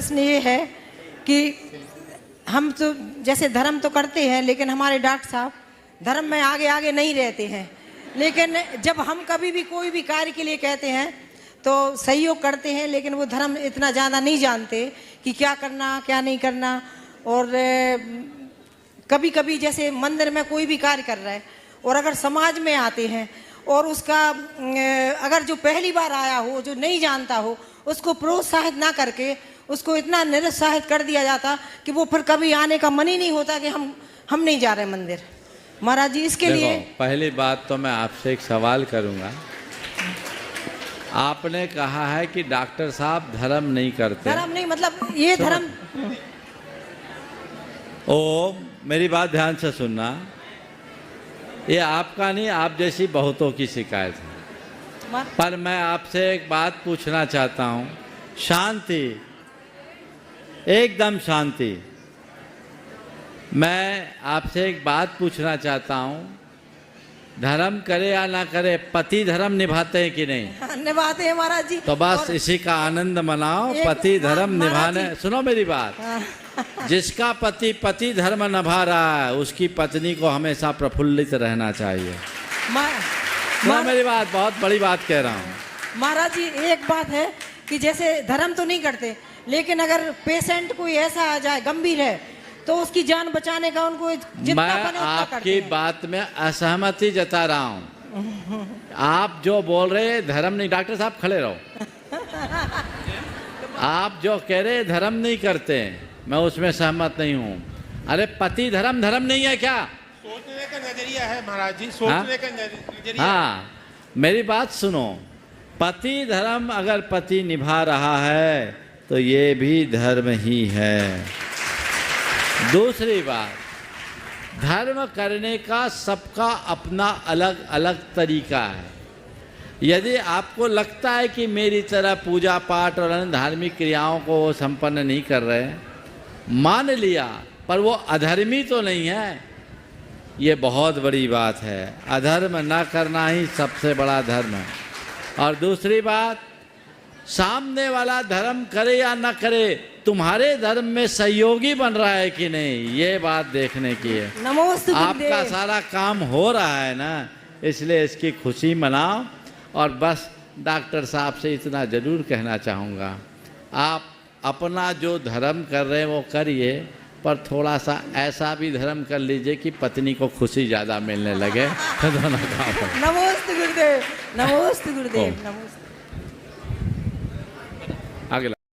प्रश्न ये है कि हम तो जैसे धर्म तो करते हैं, लेकिन हमारे डॉक्टर साहब धर्म में आगे आगे नहीं रहते हैं। लेकिन जब हम कभी भी कोई भी कार्य के लिए कहते हैं तो सहयोग करते हैं, लेकिन वो धर्म इतना ज़्यादा नहीं जानते कि क्या करना क्या नहीं करना। और कभी कभी जैसे मंदिर में कोई भी कार्य कर रहा है और अगर समाज में आते हैं और उसका अगर जो पहली बार आया हो, जो नहीं जानता हो, उसको प्रोत्साहित ना करके उसको इतना निरुत्साहित कर दिया जाता कि वो फिर कभी आने का मन ही नहीं होता कि हम नहीं जा रहे मंदिर। महाराज जी इसके लिए पहली बात तो मैं आपसे एक सवाल करूंगा। आपने कहा है कि डॉक्टर साहब धर्म नहीं करते। धर्म नहीं मतलब ये धर्म। ओ मेरी बात ध्यान से सुनना, ये आपका नहीं, आप जैसी बहुतों की शिकायत है। पर मैं आपसे एक बात पूछना चाहता हूँ, शांति, एकदम शांति। मैं आपसे एक बात पूछना चाहता हूँ, धर्म करे या ना करे, पति धर्म निभाते हैं कि नहीं? निभाते हैं महाराज जी। तो बस इसी का आनंद मनाओ। पति धर्म निभाने, सुनो मेरी बात, जिसका पति धर्म निभा रहा है उसकी पत्नी को हमेशा प्रफुल्लित रहना चाहिए। सुनो मेरी बात, बहुत बड़ी बात कह रहा हूँ। महाराज जी एक बात है कि जैसे धर्म तो नहीं करते, लेकिन अगर पेशेंट कोई ऐसा आ जाए गंभीर है तो उसकी जान बचाने का उनको जितना बने उतना आपकी करते हैं। बात में असहमति जता रहा हूँ। आप जो बोल रहे धर्म नहीं, डॉक्टर साहब खड़े रहो। आप जो कह रहे धर्म नहीं करते, मैं उसमें सहमत नहीं हूँ। अरे पति धर्म नहीं है क्या? सोचने का नजरिया है महाराज जी, सोचने का नजरिया। हाँ, मेरी बात सुनो। पति धर्म अगर पति निभा रहा है तो ये भी धर्म ही है। दूसरी बात, धर्म करने का सबका अपना अलग अलग तरीका है। यदि आपको लगता है कि मेरी तरह पूजा पाठ और अन्य धार्मिक क्रियाओं को वो संपन्न नहीं कर रहे, मान लिया, पर वो अधर्मी तो नहीं है, ये बहुत बड़ी बात है। अधर्म ना करना ही सबसे बड़ा धर्म है। और दूसरी बात, सामने वाला धर्म करे या ना करे, तुम्हारे धर्म में सहयोगी बन रहा है कि नहीं, ये बात देखने की है। नमोस्तु आपका सारा काम हो रहा है ना, इसलिए इसकी खुशी मनाओ। और बस डॉक्टर साहब से इतना जरूर कहना चाहूँगा, आप अपना जो धर्म कर रहे हैं वो करिए, पर थोड़ा सा ऐसा भी धर्म कर लीजिए कि पत्नी को खुशी ज़्यादा मिलने लगे। नमोस्तु गुरुदेव, नमोस्तु गुरुदेव, नमोस्तु।